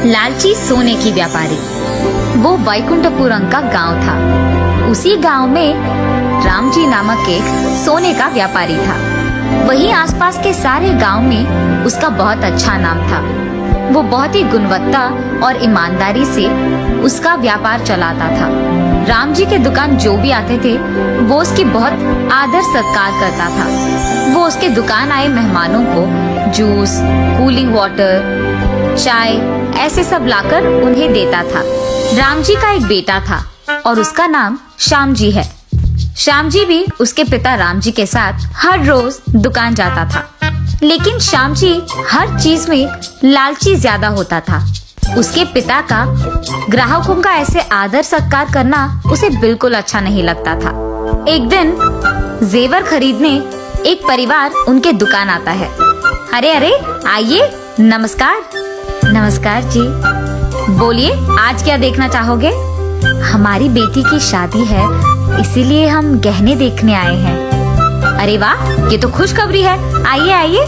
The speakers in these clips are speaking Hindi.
लालची सोने की व्यापारी। वो वैकुंठपुरम का गांव था। उसी गांव में रामजी नामक एक सोने का व्यापारी था। वहीं आसपास के सारे गांव में उसका बहुत अच्छा नाम था। वो बहुत ही गुणवत्ता और ईमानदारी से उसका व्यापार चलाता था। रामजी के दुकान जो भी आते थे वो उसकी बहुत आदर सत्कार करता था। वो उसके दुकान आए मेहमानों को जूस, कूलिंग वाटर, चाय ऐसे सब लाकर उन्हें देता था। रामजी का एक बेटा था और उसका नाम श्यामजी है। श्यामजी भी उसके पिता रामजी के साथ हर रोज दुकान जाता था। लेकिन श्यामजी हर चीज में लालची ज्यादा होता था। उसके पिता का ग्राहकों का ऐसे आदर सत्कार करना उसे बिल्कुल अच्छा नहीं लगता था। एक दिन जेवर खरीदने एक परिवार उनके दुकान आता है। अरे अरे आइए, नमस्कार। नमस्कार जी। बोलिए, आज क्या देखना चाहोगे? हमारी बेटी की शादी है, इसीलिए हम गहने देखने आए हैं। अरे वाह, ये तो खुशखबरी है। आइए आइए।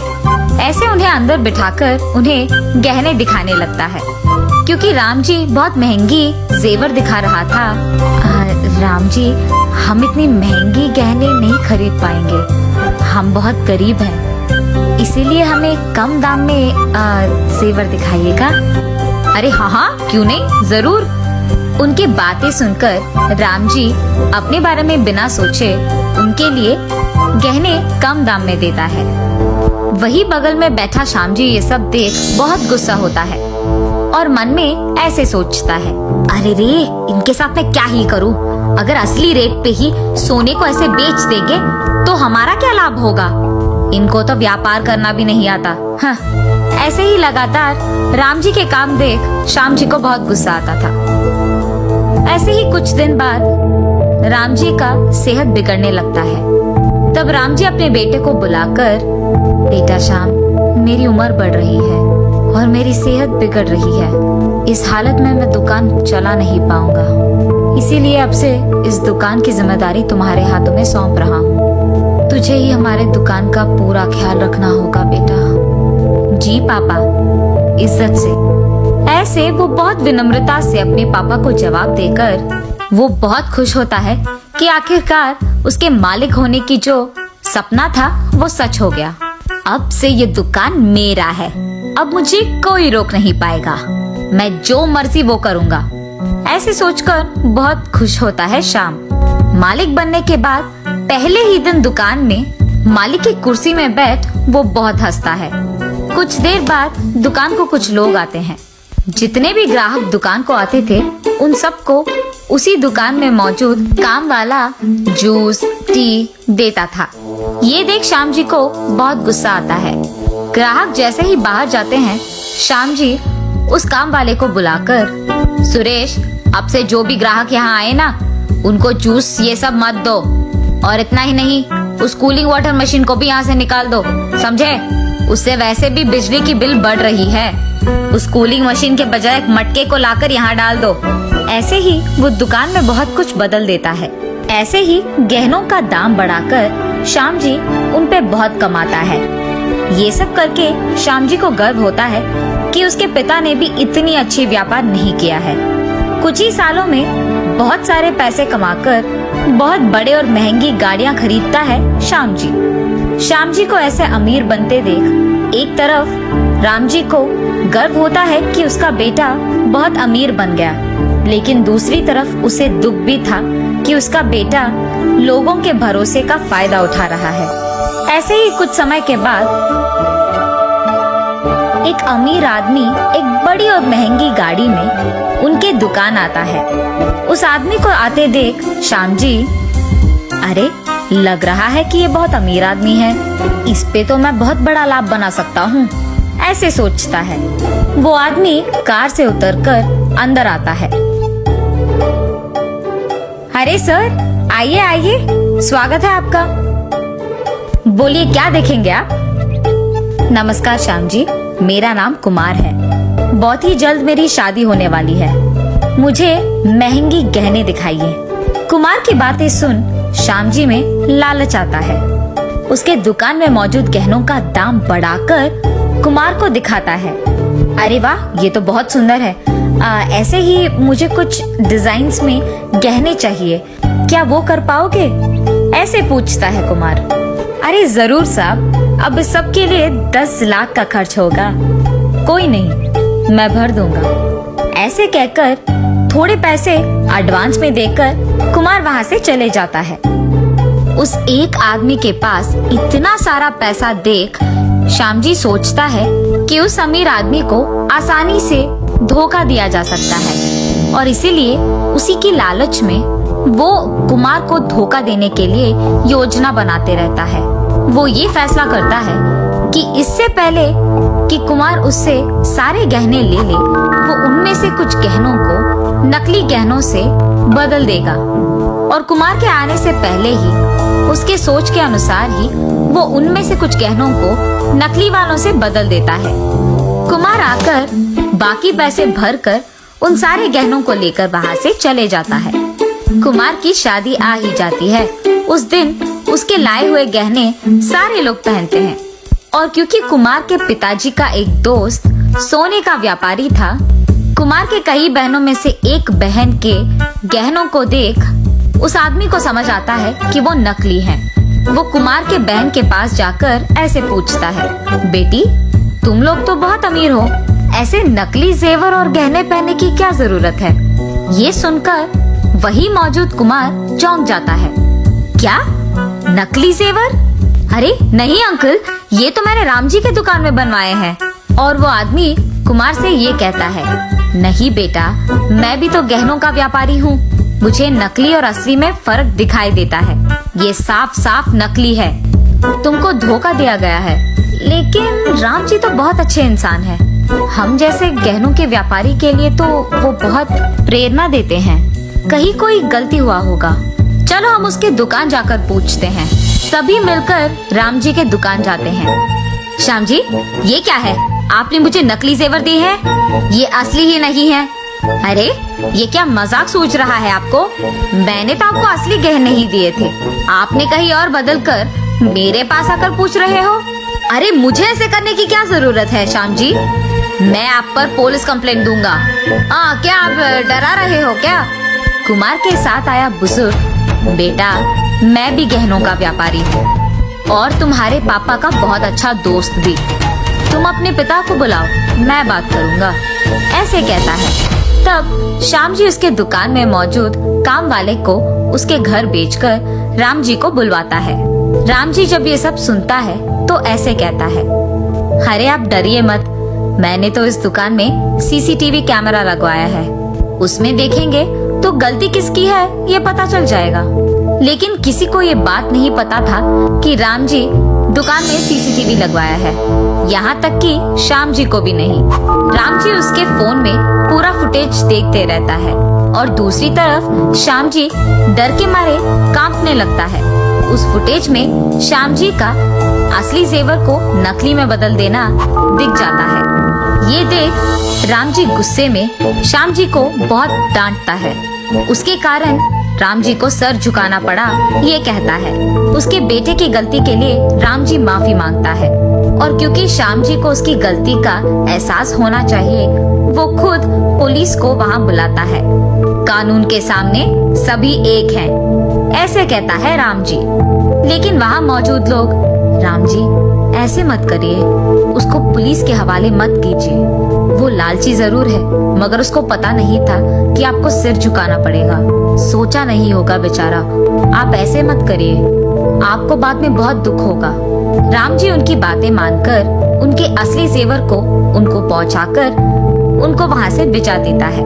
ऐसे उन्हें अंदर बिठाकर उन्हें गहने दिखाने लगता है। क्योंकि रामजी बहुत महंगी जेवर दिखा रहा था। रामजी, हम इतनी महंगी गहने नहीं खरीद पाएंगे। हम बहुत गरीब हैं, इसीलिए हमें कम दाम में जेवर दिखाइएगा। अरे हाँ हाँ, क्यों नहीं, जरूर। उनकी बातें सुनकर रामजी अपने बारे में बिना सोचे उनके लिए गहने कम दाम में देता है। वही बगल में बैठा श्यामजी ये सब देख बहुत गुस्सा होता है और मन में ऐसे सोचता है, अरे रे, इनके साथ मैं क्या ही करूं? अगर असली रेट पे ही सोने को ऐसे बेच देंगे तो हमारा क्या लाभ होगा? इनको तो व्यापार करना भी नहीं आता। हाँ। ऐसे ही लगातार रामजी के काम देख श्यामजी को बहुत गुस्सा आता था। ऐसे ही कुछ दिन बाद रामजी का सेहत बिगड़ने लगता है। तब रामजी अपने बेटे को बुलाकर, बेटा श्याम, मेरी उम्र बढ़ रही है और मेरी सेहत बिगड़ रही है। इस हालत में मैं दुकान चला नहीं पाऊंगा, इसीलिए अब से इस दुकान की जिम्मेदारी तुम्हारे हाथों में सौंप रहा हूँ। तुझे ही हमारे दुकान का पूरा ख्याल रखना होगा बेटा। जी पापा, इज्जत से। ऐसे वो बहुत विनम्रता से अपने पापा को जवाब देकर वो बहुत खुश होता है कि आखिरकार उसके मालिक होने की जो सपना था वो सच हो गया। अब से ये दुकान मेरा है, अब मुझे कोई रोक नहीं पाएगा। मैं जो मर्जी वो करूँगा। ऐसे सोचकर बहुत खुश होता है श्याम। मालिक बनने के बाद पहले ही दिन दुकान में मालिक की कुर्सी में बैठ वो बहुत हंसता है। कुछ देर बाद दुकान को कुछ लोग आते हैं। जितने भी ग्राहक दुकान को आते थे उन सबको उसी दुकान में मौजूद काम वाला जूस, टी देता था। ये देख श्याम जी को बहुत गुस्सा आता है। ग्राहक जैसे ही बाहर जाते हैं, श्याम जी उस काम वाले को बुलाकर, सुरेश, अब से जो भी ग्राहक यहाँ आए ना, उनको जूस ये सब मत दो, और इतना ही नहीं, उस कूलिंग वाटर मशीन को भी यहाँ से निकाल दो, समझे? उससे वैसे भी बिजली की बिल बढ़ रही है। उस कूलिंग मशीन के बजाय एक मटके को लाकर यहाँ डाल दो। ऐसे ही वो दुकान में बहुत कुछ बदल देता है। ऐसे ही गहनों का दाम बढ़ाकर श्याम जी उन पे बहुत कमाता है। ये सब करके श्याम जी को गर्व होता है कि उसके पिता ने भी इतनी अच्छी व्यापार नहीं किया है। कुछ ही सालों में बहुत सारे पैसे कमाकर बहुत बड़े और महंगी गाड़ियां खरीदता है श्याम जी। श्याम जी को ऐसे अमीर बनते देख एक तरफ राम जी को गर्व होता है कि उसका बेटा बहुत अमीर बन गया, लेकिन दूसरी तरफ उसे दुख भी था कि उसका बेटा लोगों के भरोसे का फायदा उठा रहा है। ऐसे ही कुछ समय के बाद एक अमीर आदमी एक बड़ी और महंगी गाड़ी में उनके दुकान आता है। उस आदमी को आते देख श्याम जी, अरे लग रहा है कि ये बहुत अमीर आदमी है, इस पे तो मैं बहुत बड़ा लाभ बना सकता हूँ, ऐसे सोचता है। वो आदमी कार से उतरकर अंदर आता है। अरे सर, आइए आइए, स्वागत है आपका। बोलिए, क्या देखेंगे आप? नमस्कार श्याम जी, मेरा नाम कुमार है। बहुत ही जल्द मेरी शादी होने वाली है, मुझे महंगी गहने दिखाइए। कुमार की बातें सुन श्याम जी में लालच आता है। उसके दुकान में मौजूद गहनों का दाम बढ़ाकर कुमार को दिखाता है। अरे वाह, ये तो बहुत सुंदर है। ऐसे ही मुझे कुछ डिजाइन्स में गहने चाहिए, क्या वो कर पाओगे? ऐसे पूछता है कुमार। अरे जरूर साहब, अब इस सब के लिए 10 लाख का खर्च होगा। कोई नहीं, मैं भर दूंगा। ऐसे कहकर थोड़े पैसे एडवांस में देकर कुमार वहाँ से चले जाता है। उस एक आदमी के पास इतना सारा पैसा देख श्यामजी सोचता है कि उस अमीर आदमी को आसानी से धोखा दिया जा सकता है और इसीलिए उसी की लालच में वो कुमार को धोखा देने के लिए योजना बनाते रहता है। वो ये फैसला करता है कि इससे पहले कि कुमार उससे सारे गहने ले ले, वो उनमें से कुछ गहनों को नकली गहनों से बदल देगा और कुमार के आने से पहले ही उसके सोच के अनुसार ही वो उनमें से कुछ गहनों को नकली वालों से बदल देता है। कुमार आकर बाकी पैसे भरकर उन सारे गहनों को लेकर वहाँ से चले जाता है। कुमार की शादी आ ही जाती है। उस दिन उसके लाए हुए गहने सारे लोग पहनते हैं और क्योंकि कुमार के पिताजी का एक दोस्त सोने का व्यापारी था, कुमार के कई बहनों में से एक बहन के गहनों को देख उस आदमी को समझ आता है कि वो नकली हैं। वो कुमार के बहन के पास जाकर ऐसे पूछता है, बेटी तुम लोग तो बहुत अमीर हो, ऐसे नकली जेवर और गहने पहनने की क्या जरूरत है? ये सुनकर वही मौजूद कुमार चौंक जाता है। क्या नकली जेवर? अरे नहीं अंकल, ये तो मैंने राम जी के दुकान में बनवाए हैं। और वो आदमी कुमार से ये कहता है, नहीं बेटा, मैं भी तो गहनों का व्यापारी हूँ, मुझे नकली और असली में फर्क दिखाई देता है। ये साफ साफ नकली है, तुमको धोखा दिया गया है। लेकिन राम जी तो बहुत अच्छे इंसान है, हम जैसे गहनों के व्यापारी के लिए तो वो बहुत प्रेरणा देते हैं। कहीं कोई गलती हुआ होगा, चलो हम उसके दुकान जाकर पूछते हैं। सभी मिलकर राम जी के दुकान जाते हैं। श्याम जी, ये क्या है? आपने मुझे नकली जेवर दी है, ये असली ही नहीं है। अरे ये क्या मजाक सूझ रहा है आपको? मैंने तो आपको असली गहने ही दिए थे, आपने कहीं और बदल कर मेरे पास आकर पूछ रहे हो। अरे मुझे ऐसे करने की क्या जरूरत है श्याम जी? मैं आप पर पुलिस कंप्लेंट दूंगा। क्या आप डरा रहे हो क्या? कुमार के साथ आया बुजुर्ग, बेटा मैं भी गहनों का व्यापारी हूँ और तुम्हारे पापा का बहुत अच्छा दोस्त भी। तुम अपने पिता को बुलाओ, मैं बात करूँगा, ऐसे कहता है। तब श्याम जी उसके दुकान में मौजूद काम वाले को उसके घर भेजकर राम जी को बुलवाता है। राम जी जब ये सब सुनता है तो ऐसे कहता है, अरे आप डरिए मत, मैंने तो इस दुकान में सीसीटीवी कैमरा लगवाया है, उसमें देखेंगे तो गलती किसकी है ये पता चल जाएगा। लेकिन किसी को ये बात नहीं पता था कि राम जी दुकान में सीसीटीवी लगवाया है, यहाँ तक कि श्याम जी को भी नहीं। राम जी उसके फोन में पूरा फुटेज देखते रहता है और दूसरी तरफ श्याम जी डर के मारे कांपने लगता है। उस फुटेज में श्याम जी का असली जेवर को नकली में बदल देना दिख जाता है। ये देख राम जी गुस्से में श्याम जी को बहुत डांटता है। उसके कारण राम जी को सर झुकाना पड़ा। ये कहता है उसके बेटे की गलती के लिए राम जी माफी मांगता है और क्योंकि श्याम जी को उसकी गलती का एहसास होना चाहिए, वो खुद पुलिस को वहाँ बुलाता है। कानून के सामने सभी एक हैं, ऐसे कहता है राम जी। लेकिन वहाँ मौजूद लोग, राम जी ऐसे मत करिए, उसको पुलिस के हवाले मत कीजिए, वो लालची जरूर है मगर उसको पता नहीं था कि आपको सिर झुकाना पड़ेगा, सोचा नहीं होगा बेचारा, आप ऐसे मत करिए, आपको बाद में बहुत दुख होगा। राम जी उनकी बातें मानकर उनके असली जेवर को उनको पहुंचाकर उनको वहां से बिचा देता है।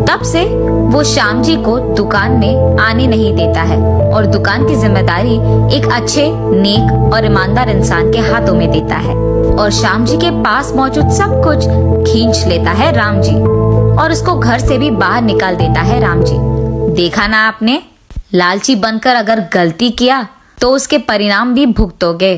तब से वो श्याम जी को दुकान में आने नहीं देता है और दुकान की जिम्मेदारी एक अच्छे, नेक और ईमानदार इंसान के हाथों में देता है और श्याम जी के पास मौजूद सब कुछ खींच लेता है राम जी और उसको घर से भी बाहर निकाल देता है राम जी। देखा ना आपने, लालची बनकर अगर गलती किया तो उसके परिणाम भी भुगतोगे।